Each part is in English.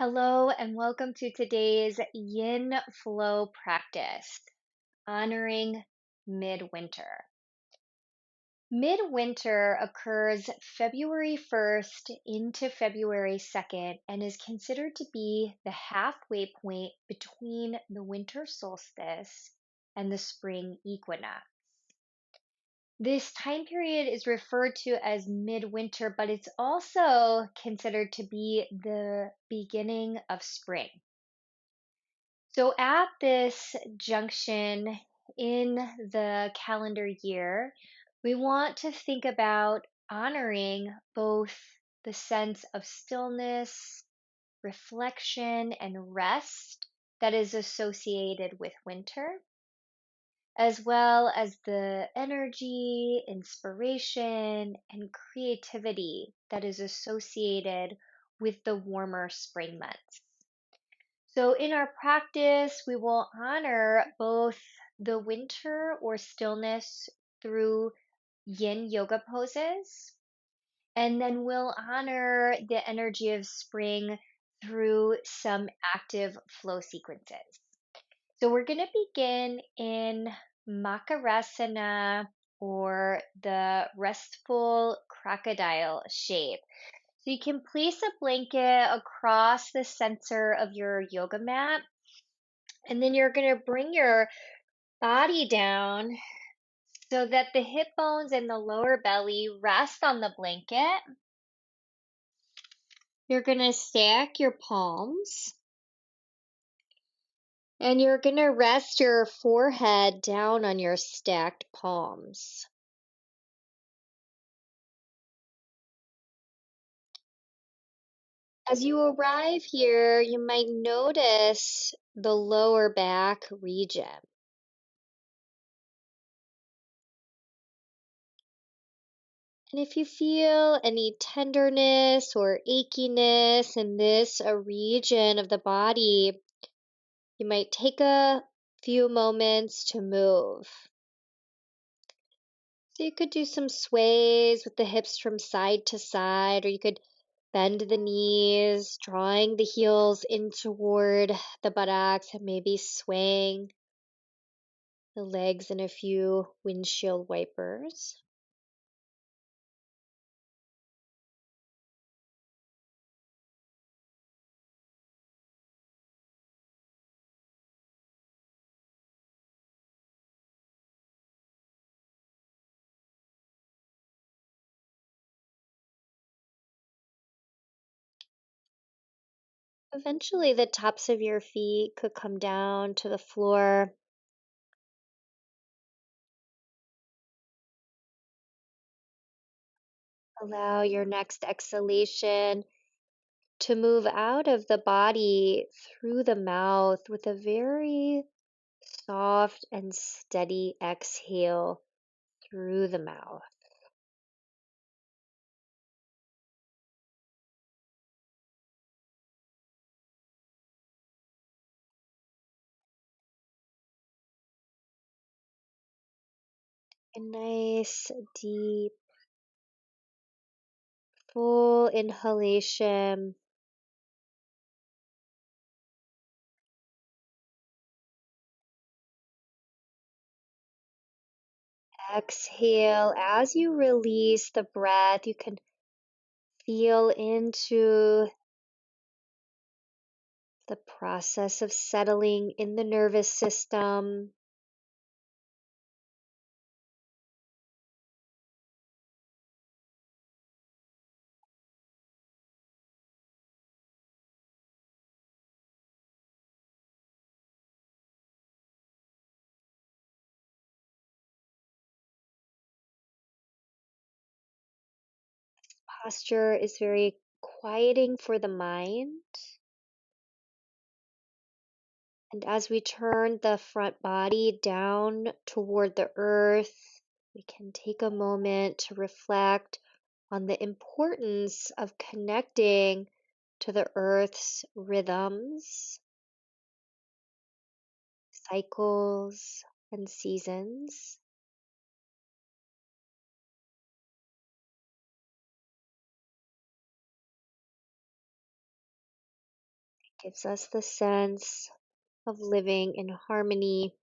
Hello, and welcome to today's Yin-Flow practice, honoring midwinter. Midwinter occurs February 1st into February 2nd and is considered to be the halfway point between the winter solstice and the spring equinox. This time period is referred to as midwinter, but it's also considered to be the beginning of spring. So, at this junction in the calendar year, we want to think about honoring both the sense of stillness, reflection, and rest that is associated with winter, as well as the energy, inspiration, and creativity that is associated with the warmer spring months. So, in our practice, we will honor both the winter or stillness through yin yoga poses, and then we'll honor the energy of spring through some active flow sequences. So, we're going to begin in Makarasana, or the restful crocodile shape. So you can place a blanket across the center of your yoga mat, and then you're going to bring your body down so that the hip bones and the lower belly rest on the blanket. You're going to stack your palms, and you're going to rest your forehead down on your stacked palms. As you arrive here, you might notice the lower back region. And if you feel any tenderness or achiness in this region of the body, you might take a few moments to move. So you could do some sways with the hips from side to side, or you could bend the knees, drawing the heels in toward the buttocks, and maybe swaying the legs in a few windshield wipers. Eventually, the tops of your feet could come down to the floor. Allow your next exhalation to move out of the body through the mouth with a very soft and steady exhale through the mouth. A nice, deep, full inhalation. Exhale. As you release the breath, you can feel into the process of settling in the nervous system. Posture is very quieting for the mind. And as we turn the front body down toward the earth, we can take a moment to reflect on the importance of connecting to the earth's rhythms, cycles, and seasons. Gives us the sense of living in harmony.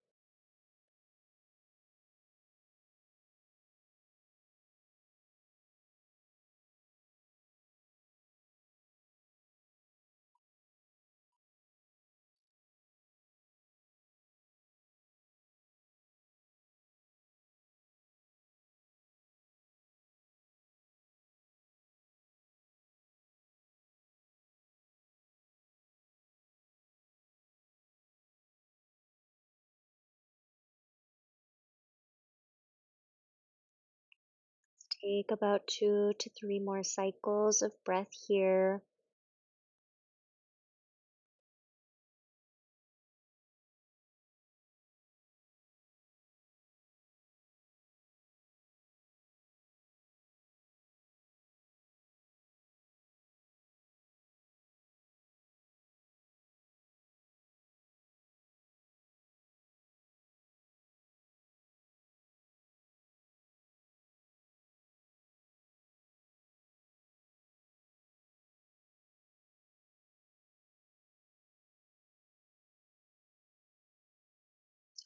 Take about 2 to 3 more cycles of breath here.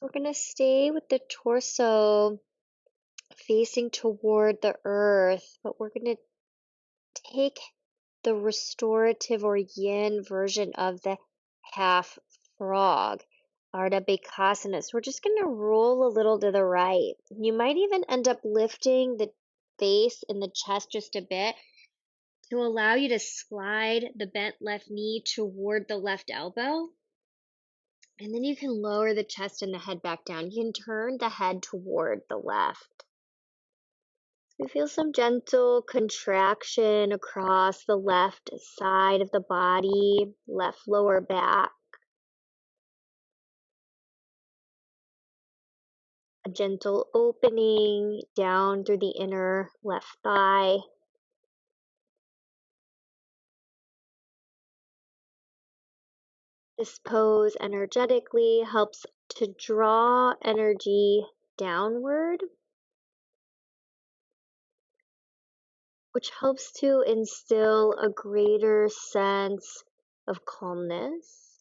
We're going to stay with the torso facing toward the earth, but we're going to take the restorative or yin version of the half frog, Ardha Bakasana. So we're just going to roll a little to the right. You might even end up lifting the face and the chest just a bit to allow you to slide the bent left knee toward the left elbow. And then you can lower the chest and the head back down. You can turn the head toward the left. We feel some gentle contraction across the left side of the body, left lower back. A gentle opening down through the inner left thigh. This pose energetically helps to draw energy downward, which helps to instill a greater sense of calmness,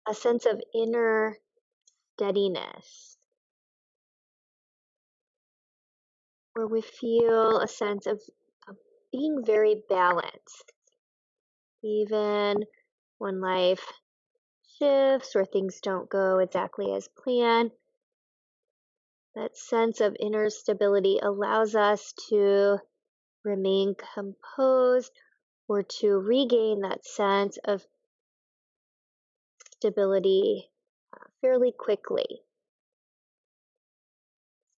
a sense of inner steadiness, where we feel a sense of being very balanced, even when life shifts or things don't go exactly as planned. That sense of inner stability allows us to remain composed or to regain that sense of stability fairly quickly.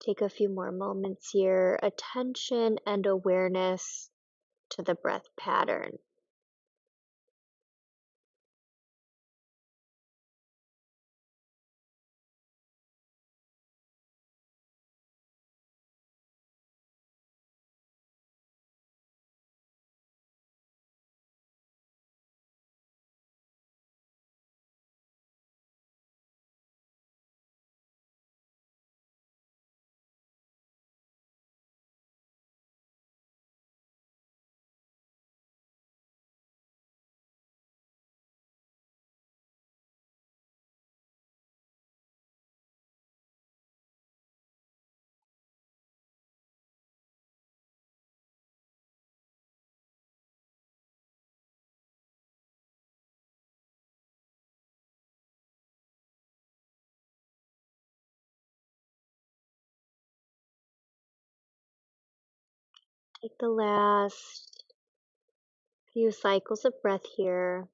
Take a few more moments here, attention and awareness to the breath pattern. Take the last few cycles of breath here.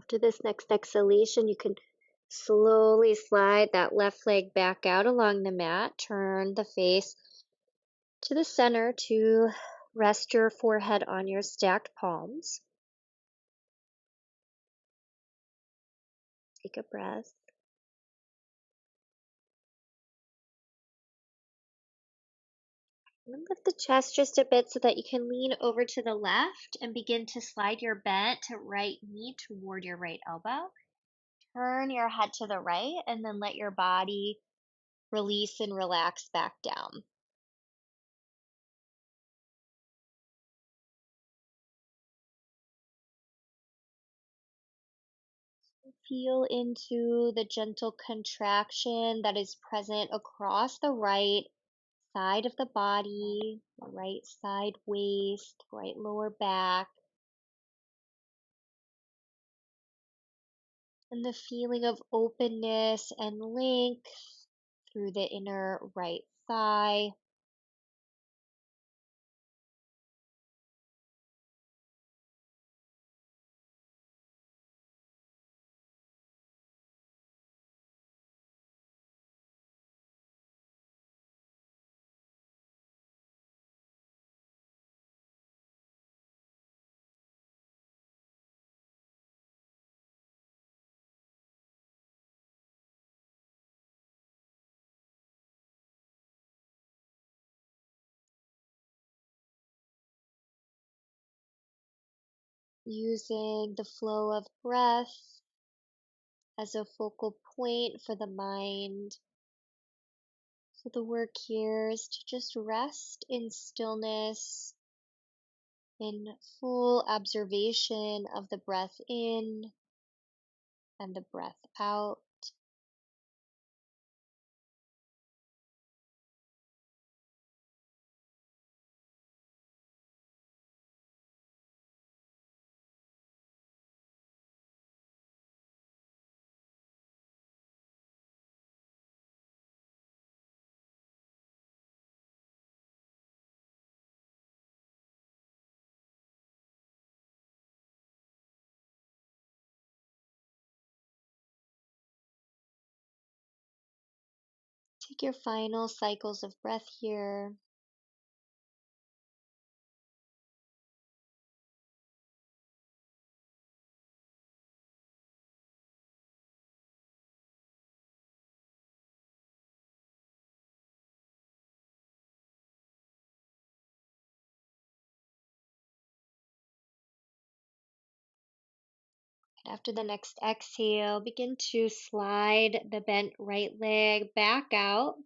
After this next exhalation, you can slowly slide that left leg back out along the mat. Turn the face to the center to Rest your forehead on your stacked palms. Take a breath. And lift the chest just a bit so that you can lean over to the left and begin to slide your bent right knee toward your right elbow. Turn your head to the right and then let your body release and relax back down. Feel into the gentle contraction that is present across the right side of the body, the right side waist, right lower back, and the feeling of openness and length through the inner right thigh. Using the flow of breath as a focal point for the mind. So the work here is to just rest in stillness, in full observation of the breath in and the breath out. Take your final cycles of breath here. After the next exhale, begin to slide the bent right leg back out.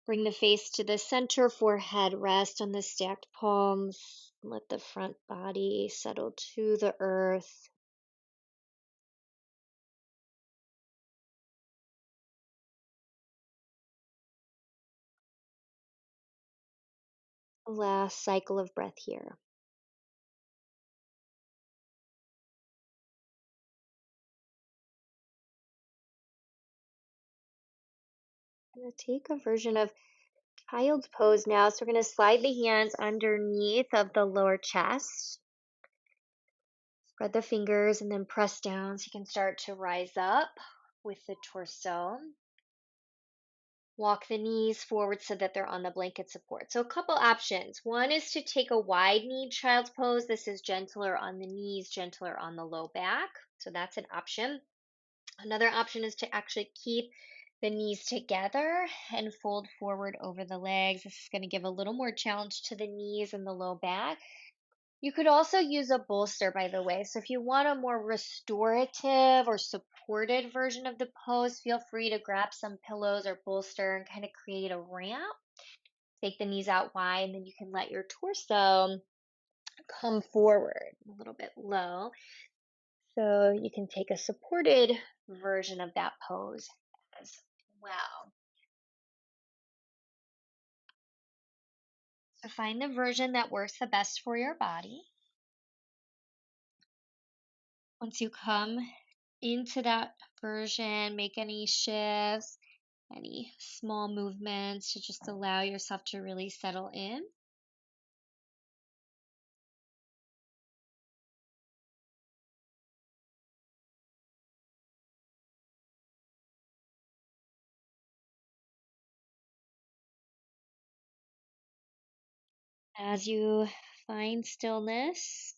Bring the face to the center, forehead rest on the stacked palms. Let the front body settle to the earth. Last cycle of breath here. I'm going to take a version of child's pose now. So we're going to slide the hands underneath of the lower chest. Spread the fingers and then press down so you can start to rise up with the torso. Walk the knees forward so that they're on the blanket support. So a couple options. One is to take a wide knee child's pose. This is gentler on the knees, gentler on the low back. So that's an option. Another option is to actually keep the knees together and fold forward over the legs. This is going to give a little more challenge to the knees and the low back. You could also use a bolster, by the way. So if you want a more restorative or supported version of the pose, feel free to grab some pillows or bolster and kind of create a ramp. Take the knees out wide, and then you can let your torso come forward a little bit low. So you can take a supported version of that pose as well. So find the version that works the best for your body. Once you come into that version, make any shifts, any small movements to just allow yourself to really settle in. As you find stillness,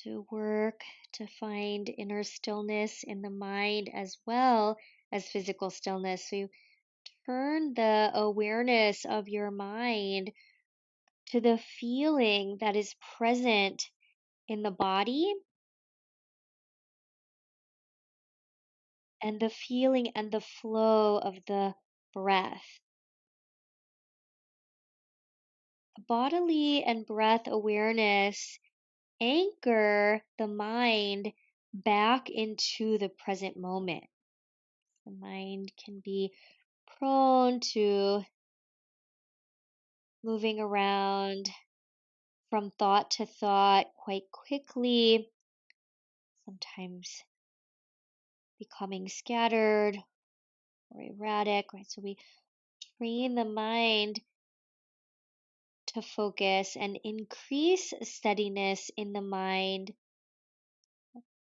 to work to find inner stillness in the mind as well as physical stillness. So you turn the awareness of your mind to the feeling that is present in the body and the feeling and the flow of the breath. Bodily and breath awareness anchor the mind back into the present moment. The mind can be prone to moving around from thought to thought quite quickly, sometimes becoming scattered or erratic, right? So we train the mind to focus and increase steadiness in the mind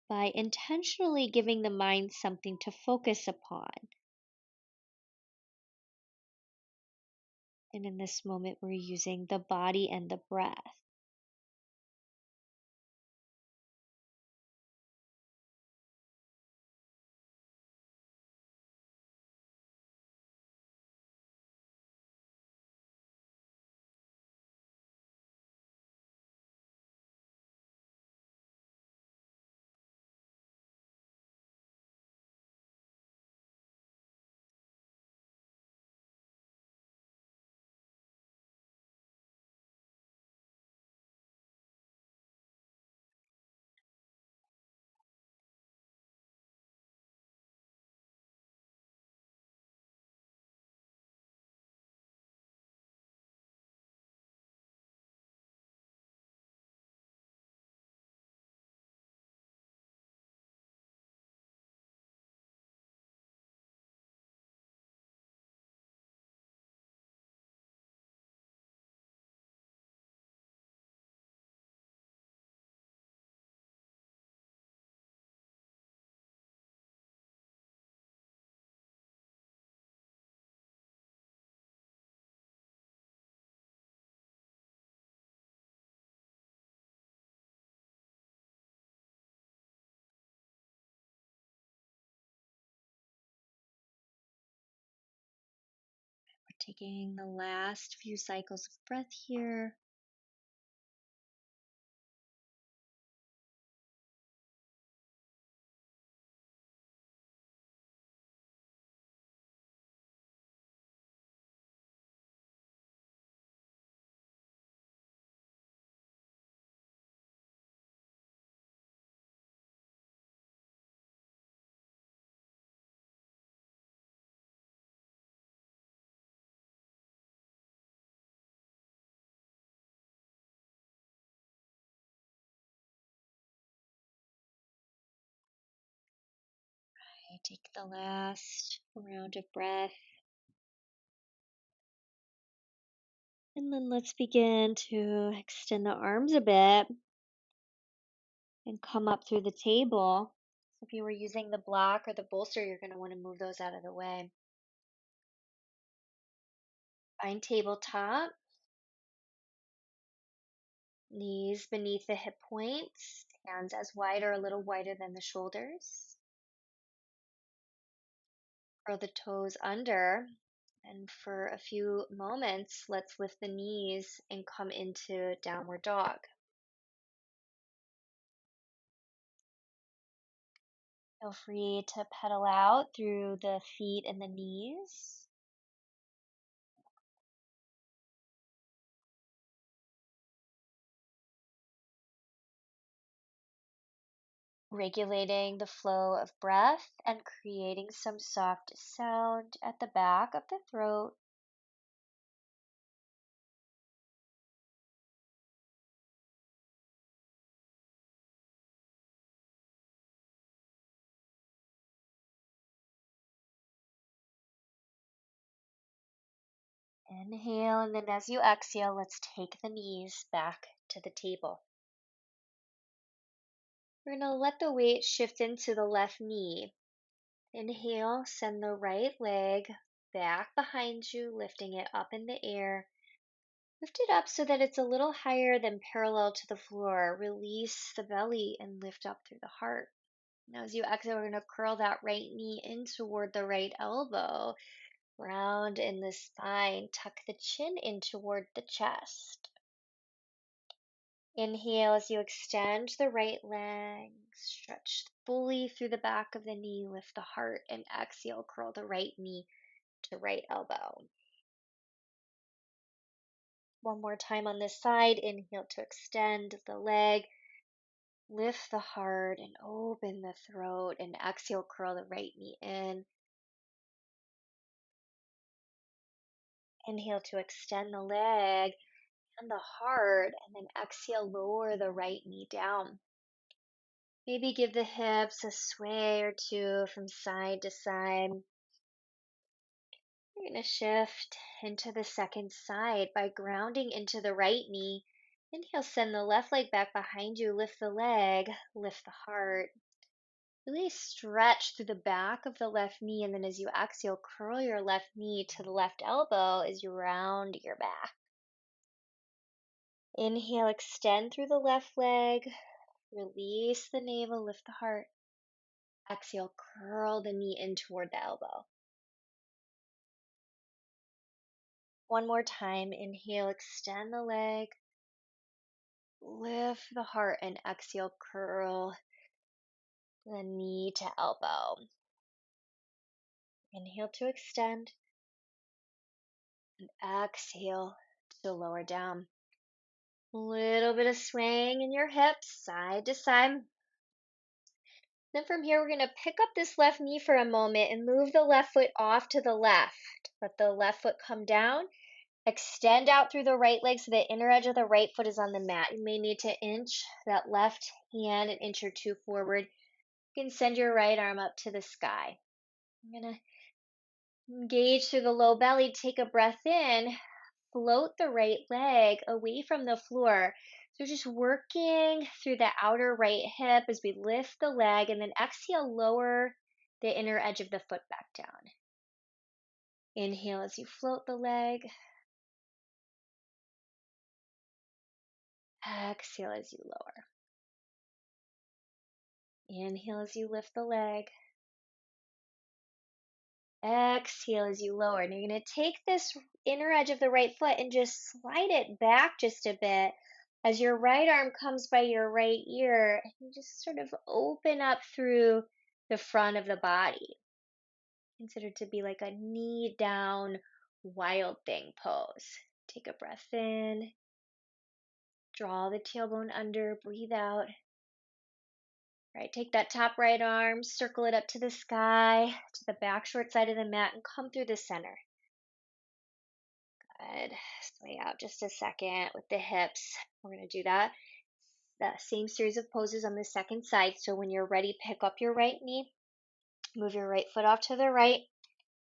by intentionally giving the mind something to focus upon. And in this moment, we're using the body and the breath. We're taking the last few cycles of breath here. Okay, take the last round of breath. And then let's begin to extend the arms a bit and come up through the table. So if you were using the block or the bolster, you're going to want to move those out of the way. Find tabletop, knees beneath the hip points, hands as wide or a little wider than the shoulders. Curl the toes under. And for a few moments, let's lift the knees and come into downward dog. Feel free to pedal out through the feet and the knees. Regulating the flow of breath and creating some soft sound at the back of the throat. Inhale, and then as you exhale, let's take the knees back to the table. We're going to let the weight shift into the left knee. Inhale, send the right leg back behind you, lifting it up in the air. Lift it up so that it's a little higher than parallel to the floor. Release the belly and lift up through the heart. Now, as you exhale, we're going to curl that right knee in toward the right elbow. Round in the spine. Tuck the chin in toward the chest. Inhale as you extend the right leg. Stretch fully through the back of the knee. Lift the heart. And exhale, curl the right knee to right elbow. One more time on this side. Inhale to extend the leg. Lift the heart and open the throat. And exhale, curl the right knee in. Inhale to extend the leg and the heart. And then exhale, lower the right knee down. Maybe give the hips a sway or two from side to side. You're going to shift into the second side by grounding into the right knee. Inhale, send the left leg back behind you. Lift the leg, lift the heart. Really stretch through the back of the left knee. And then as you exhale, curl your left knee to the left elbow as you round your back. Inhale, extend through the left leg. Release the navel, lift the heart. Exhale, curl the knee in toward the elbow. One more time. Inhale, extend the leg. Lift the heart and exhale, curl the knee to elbow. Inhale to extend and exhale to lower down. A little bit of swaying in your hips, side to side. Then from here, we're going to pick up this left knee for a moment and move the left foot off to the left. Let the left foot come down. Extend out through the right leg so the inner edge of the right foot is on the mat. You may need to inch that left hand an inch or two forward. You can send your right arm up to the sky. I'm going to engage through the low belly. Take a breath in. Float the right leg away from the floor. So just working through the outer right hip as we lift the leg, and then exhale, lower the inner edge of the foot back down. Inhale as you float the leg. Exhale as you lower. Inhale as you lift the leg. Exhale as you lower. And you're going to take this inner edge of the right foot and just slide it back just a bit as your right arm comes by your right ear. And you just sort of open up through the front of the body. Considered to be like a knee down wild thing pose. Take a breath in. Draw the tailbone under. Breathe out. Right, take that top right arm, circle it up to the sky, to the back short side of the mat, and come through the center. Good. Sway out just a second with the hips. We're going to do that same series of poses on the second side. So when you're ready, pick up your right knee, move your right foot off to the right,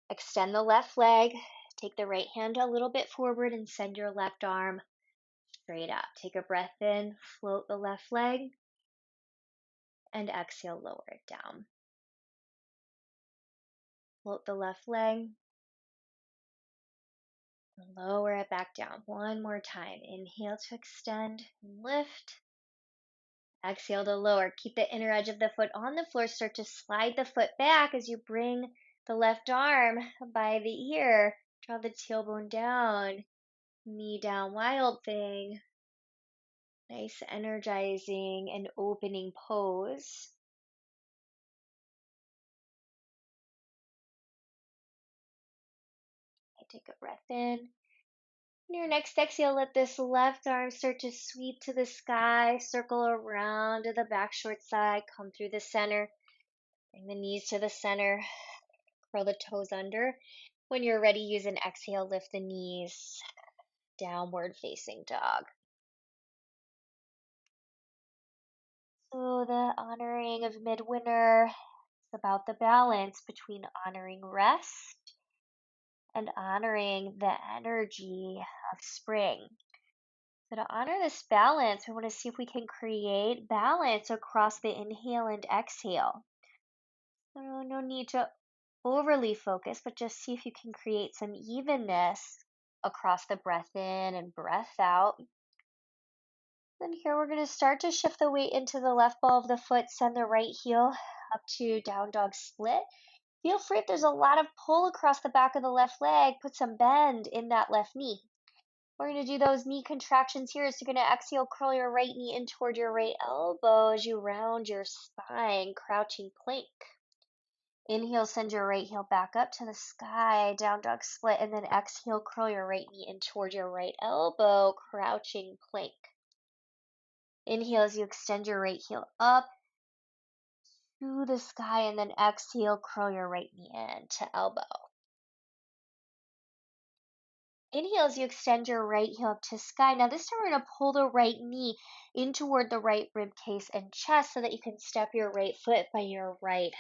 extend the left leg, take the right hand a little bit forward, and send your left arm straight up. Take a breath in, float the left leg, and exhale, lower it down. Float the left leg, lower it back down. One more time. Inhale to extend and lift. Exhale to lower. Keep the inner edge of the foot on the floor. Start to slide the foot back as you bring the left arm by the ear. Draw the tailbone down. Knee down, wild thing. Nice, energizing and opening pose. Take a breath in. In your next exhale, let this left arm start to sweep to the sky, circle around to the back short side, come through the center, bring the knees to the center, curl the toes under. When you're ready, use an exhale, lift the knees, downward facing dog. So the honoring of midwinter is about the balance between honoring rest and honoring the energy of spring. So to honor this balance, we want to see if we can create balance across the inhale and exhale. So no need to overly focus, but just see if you can create some evenness across the breath in and breath out. Then here we're going to start to shift the weight into the left ball of the foot, send the right heel up to down dog split. Feel free if there's a lot of pull across the back of the left leg, put some bend in that left knee. We're going to do those knee contractions here. So you're going to exhale, curl your right knee in toward your right elbow as you round your spine, crouching plank. Inhale, send your right heel back up to the sky, down dog split, and then exhale, curl your right knee in toward your right elbow, crouching plank. Inhale as you extend your right heel up to the sky, and then exhale, curl your right knee in to elbow. Inhale as you extend your right heel up to sky. Now this time we're going to pull the right knee in toward the right rib cage and chest so that you can step your right foot by your right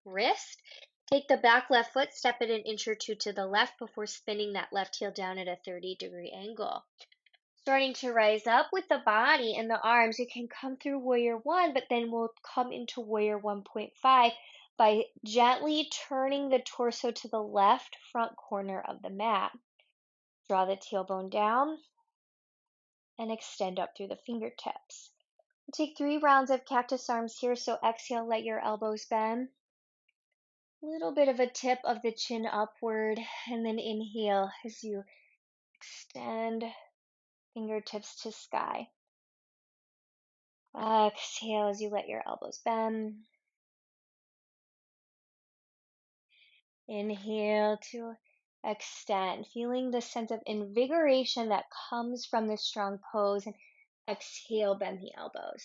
wrist. Take the back left foot, step it an inch or two to the left before spinning that left heel down at a 30-degree angle. Starting to rise up with the body and the arms, you can come through warrior one, but then we'll come into warrior 1.5 by gently turning the torso to the left front corner of the mat. Draw the tailbone down and extend up through the fingertips. Take 3 rounds of cactus arms here, so exhale, let your elbows bend. Little bit of a tip of the chin upward, and then inhale as you extend fingertips to sky. Exhale as you let your elbows bend. Inhale to extend, feeling the sense of invigoration that comes from this strong pose, and exhale, bend the elbows.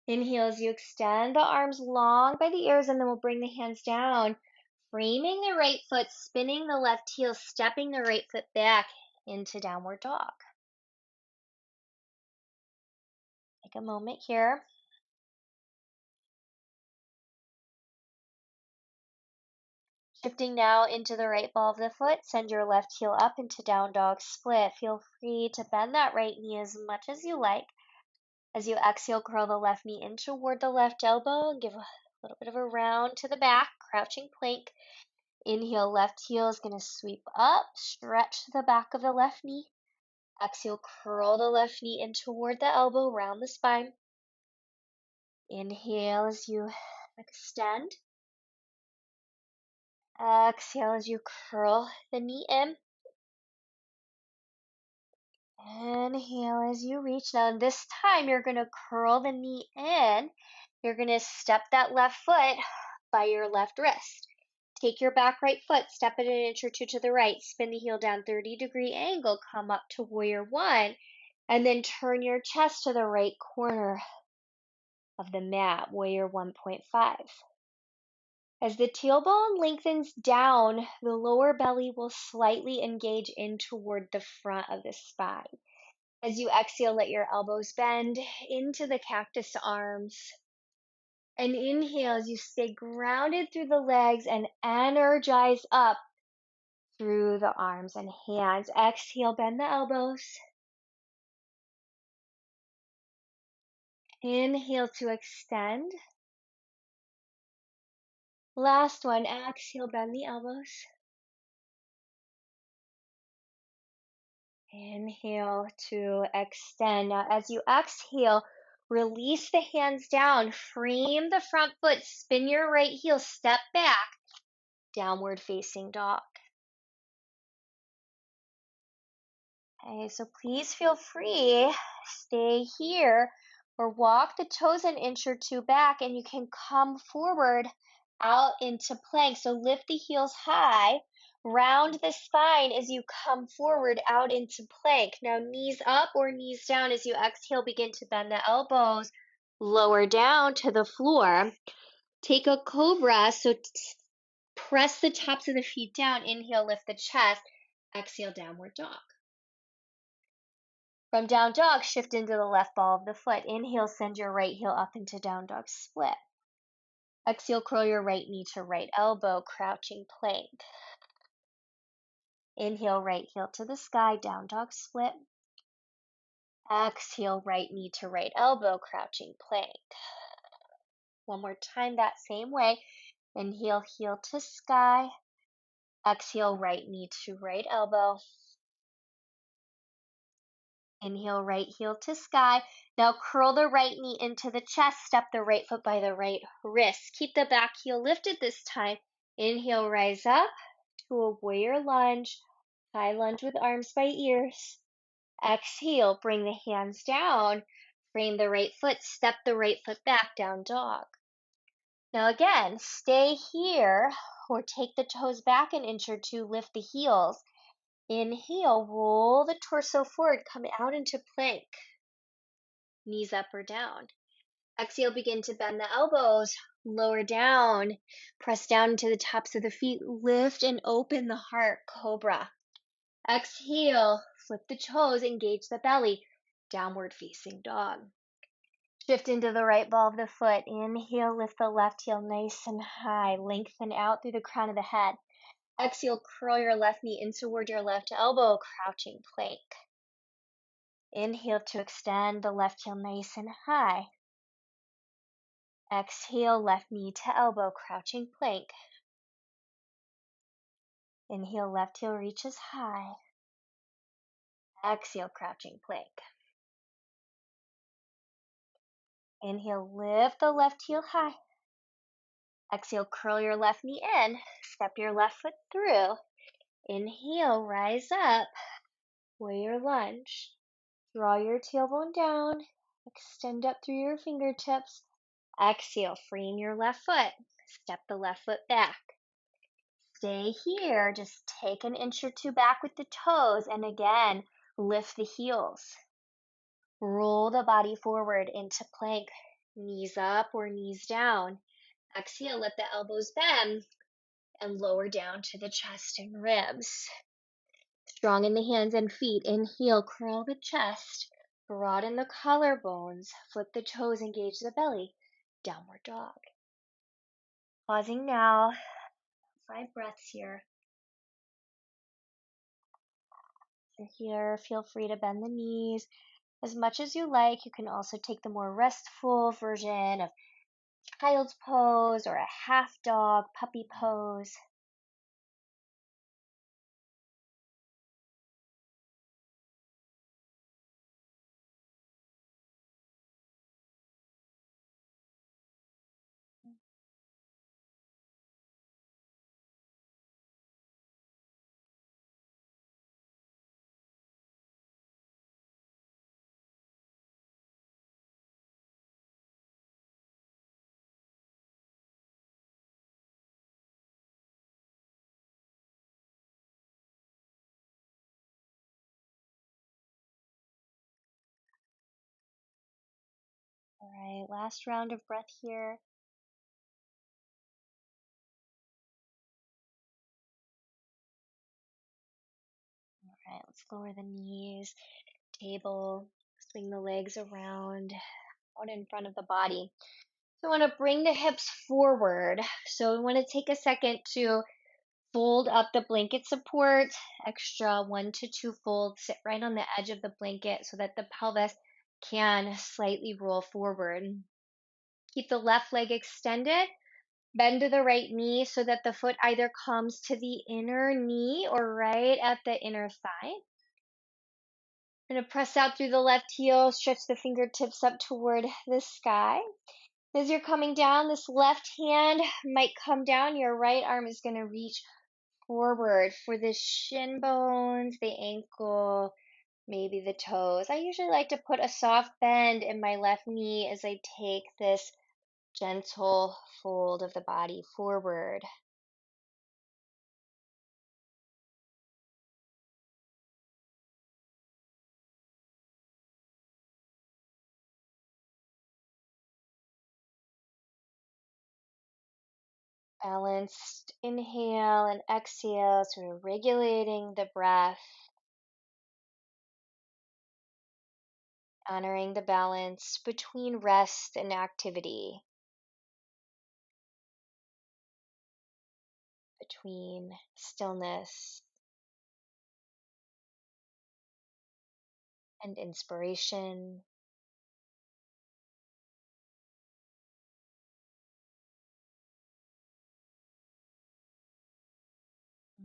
Inhale as you extend the arms long by the ears, and then we'll bring the hands down, framing the right foot, spinning the left heel, stepping the right foot back into downward dog. Take a moment here. Shifting now into the right ball of the foot, send your left heel up into down dog split. Feel free to bend that right knee as much as you like. As you exhale, curl the left knee in toward the left elbow and give a little bit of a round to the back, crouching plank. Inhale, left heel is going to sweep up, stretch the back of the left knee. Exhale, curl the left knee in toward the elbow, round the spine. Inhale as you extend. Exhale as you curl the knee in. Inhale as you reach. Now, this time you're going to curl the knee in. You're going to step that left foot by your left wrist. Take your back right foot, step it an inch or two to the right, spin the heel down 30-degree angle, come up to warrior one, and then turn your chest to the right corner of the mat, warrior 1.5. As the tailbone lengthens down, the lower belly will slightly engage in toward the front of the spine. As you exhale, let your elbows bend into the cactus arms. And inhale as you stay grounded through the legs and energize up through the arms and hands. Exhale, bend the elbows. Inhale to extend. Last one, exhale, bend the elbows. Inhale to extend. Now, as you exhale, release the hands down, frame the front foot, spin your right heel, step back, downward facing dog. Okay, so please feel free, stay here or walk the toes an inch or two back, and you can come forward out into plank. So lift the heels high, round the spine as you come forward out into plank. Now knees up or knees down as you exhale, begin to bend the elbows, lower down to the floor. Take a cobra, so press the tops of the feet down, inhale, lift the chest, exhale, downward dog. From down dog, shift into the left ball of the foot. Inhale, send your right heel up into down dog split. Exhale, curl your right knee to right elbow, crouching plank. Inhale, right heel to the sky, down dog split. Exhale, right knee to right elbow, crouching plank. One more time that same way. Inhale, heel to sky. Exhale, right knee to right elbow. Inhale, right heel to sky. Now curl the right knee into the chest. Step the right foot by the right wrist. Keep the back heel lifted this time. Inhale, rise up to a warrior lunge. High lunge with arms by ears. Exhale, bring the hands down. Frame the right foot. Step the right foot back, down dog. Now again, stay here or take the toes back an inch or two. Lift the heels. Inhale, roll the torso forward, come out into plank. Knees up or down. Exhale, begin to bend the elbows, lower down, press down into the tops of the feet, lift and open the heart, cobra. Exhale, flip the toes, engage the belly, downward facing dog. Shift into the right ball of the foot. Inhale, lift the left heel nice and high, lengthen out through the crown of the head. Exhale, curl your left knee in toward your left elbow, crouching plank. Inhale to extend the left heel nice and high. Exhale, left knee to elbow, crouching plank. Inhale, left heel reaches high. Exhale, crouching plank. Inhale, lift the left heel high. Exhale, curl your left knee in. Step your left foot through. Inhale, rise up. Warrior lunge. Draw your tailbone down. Extend up through your fingertips. Exhale, frame your left foot. Step the left foot back. Stay here. Just take an inch or two back with the toes. And again, lift the heels. Roll the body forward into plank. Knees up or knees down. Exhale, let the elbows bend and lower down to the chest and ribs. Strong in the hands and feet. Inhale, curl the chest. Broaden the collarbones. Flip the toes, engage the belly. Downward dog. Pausing now. 5 breaths here. You're here. Feel free to bend the knees as much as you like. You can also take the more restful version of child's pose or a half dog, puppy pose. All right, last round of breath here. All right, let's lower the knees, table, swing the legs around, out in front of the body. So I want to bring the hips forward. So we want to take a second to fold up the blanket support, extra 1 to 2 folds, sit right on the edge of the blanket so that the pelvis can slightly roll forward. Keep the left leg extended. Bend to the right knee so that the foot either comes to the inner knee or right at the inner thigh. I'm going to press out through the left heel, stretch the fingertips up toward the sky. As you're coming down, this left hand might come down. Your right arm is going to reach forward for the shin bones, the ankle, maybe the toes. I usually like to put a soft bend in my left knee as I take this gentle fold of the body forward. Balanced inhale and exhale, sort of regulating the breath, honoring the balance between rest and activity, between stillness and inspiration.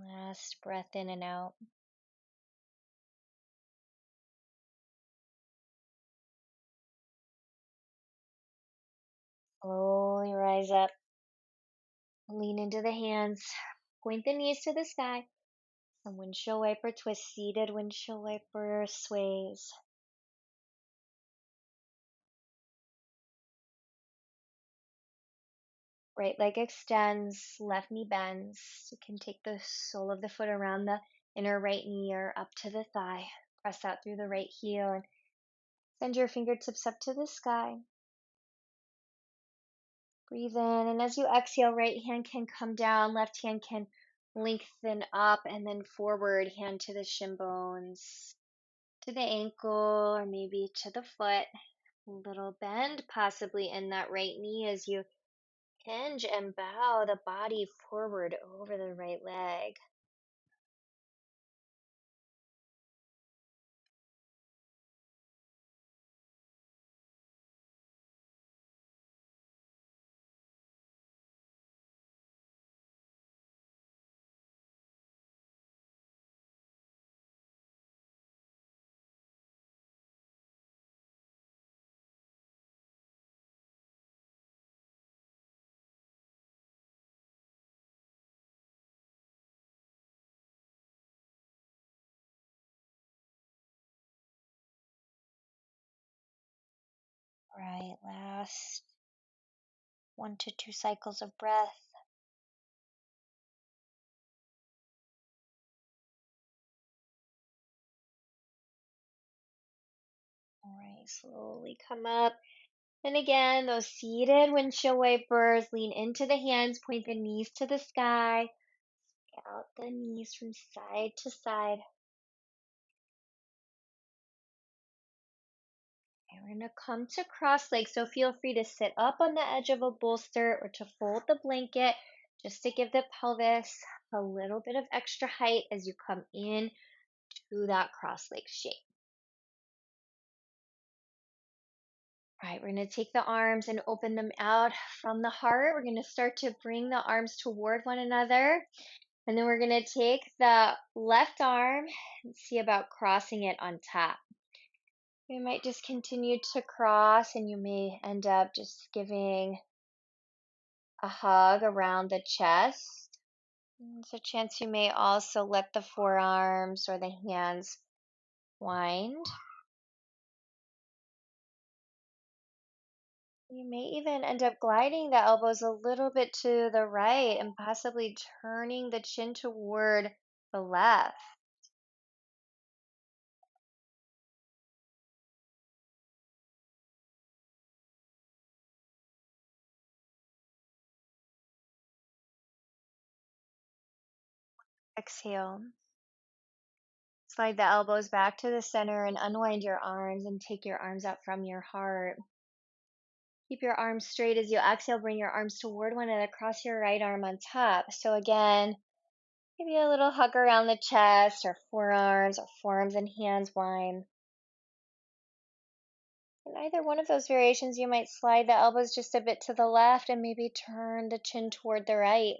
Last breath in and out. Slowly rise up. Lean into the hands. Point the knees to the sky. And windshield wiper twist. Seated windshield wiper sways. Right leg extends, left knee bends. You can take the sole of the foot around the inner right knee or up to the thigh. Press out through the right heel and send your fingertips up to the sky. Breathe in, and as you exhale, right hand can come down, left hand can lengthen up and then forward, hand to the shin bones, to the ankle, or maybe to the foot. A little bend, possibly in that right knee as you hinge and bow the body forward over the right leg. Right, last 1 to 2 cycles of breath. All right, slowly come up. And again, those seated windshield wipers, lean into the hands, point the knees to the sky, out the knees from side to side. And we're going to come to cross legs, so feel free to sit up on the edge of a bolster or to fold the blanket just to give the pelvis a little bit of extra height as you come in to that cross leg shape. All right, we're going to take the arms and open them out from the heart. We're going to start to bring the arms toward one another. And then we're going to take the left arm and see about crossing it on top. We might just continue to cross, and you may end up just giving a hug around the chest. There's a chance you may also let the forearms or the hands wind. You may even end up gliding the elbows a little bit to the right and possibly turning the chin toward the left. Exhale. Slide the elbows back to the center and unwind your arms and take your arms out from your heart. Keep your arms straight as you exhale. Bring your arms toward one another. Cross your right arm on top. So again, maybe a little hug around the chest or forearms and hands wind. In either one of those variations, you might slide the elbows just a bit to the left and maybe turn the chin toward the right.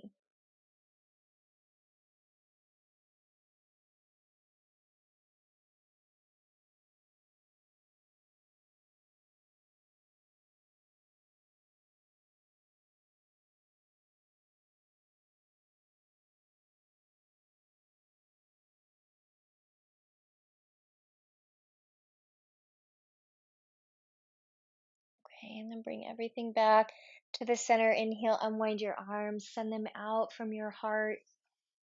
Okay, and then bring everything back to the center. Inhale, unwind your arms, send them out from your heart.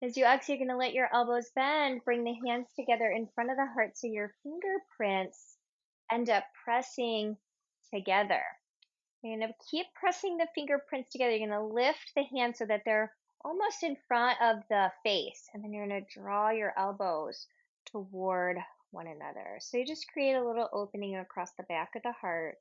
As you exhale, you're going to let your elbows bend. Bring the hands together in front of the heart so your fingerprints end up pressing together. You're going to keep pressing the fingerprints together. You're going to lift the hands so that they're almost in front of the face. And then you're going to draw your elbows toward one another. So you just create a little opening across the back of the heart.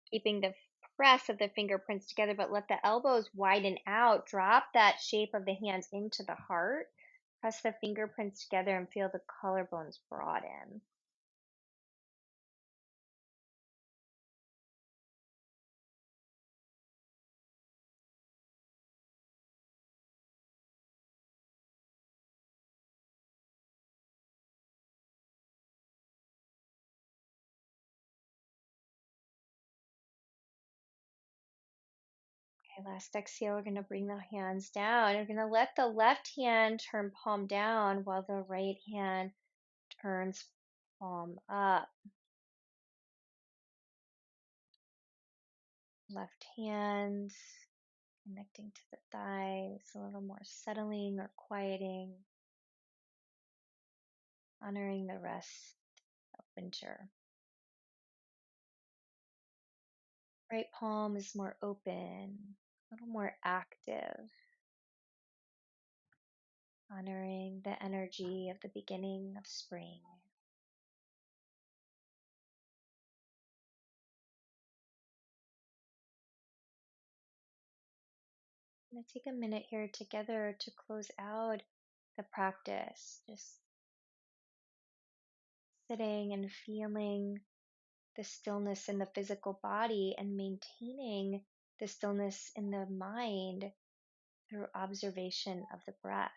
Keeping the press of the fingerprints together, but let the elbows widen out. Drop that shape of the hands into the heart. Press the fingerprints together and feel the collarbones broaden. Okay, last exhale, we're going to bring the hands down. We're going to let the left hand turn palm down while the right hand turns palm up. Left hand connecting to the thighs, a little more settling or quieting, honoring the rest of winter. Right palm is more open, a little more active, honoring the energy of the beginning of spring. I'm going to take a minute here together to close out the practice, just sitting and feeling the stillness in the physical body and maintaining the stillness in the mind through observation of the breath.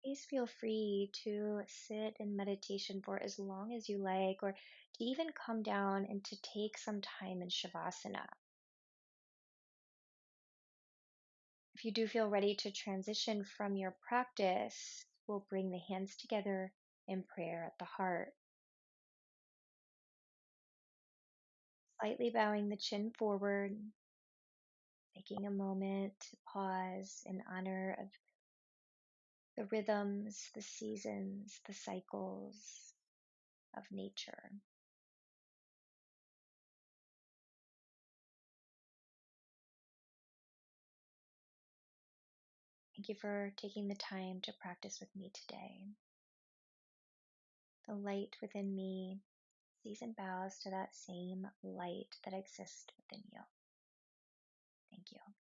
Please feel free to sit in meditation for as long as you like, or to even come down and to take some time in Shavasana. If you do feel ready to transition from your practice, we'll bring the hands together in prayer at the heart, slightly bowing the chin forward, taking a moment to pause in honor of the rhythms, the seasons, the cycles of nature. Thank you for taking the time to practice with me today. The light within me sees and bows to that same light that exists within you. Thank you.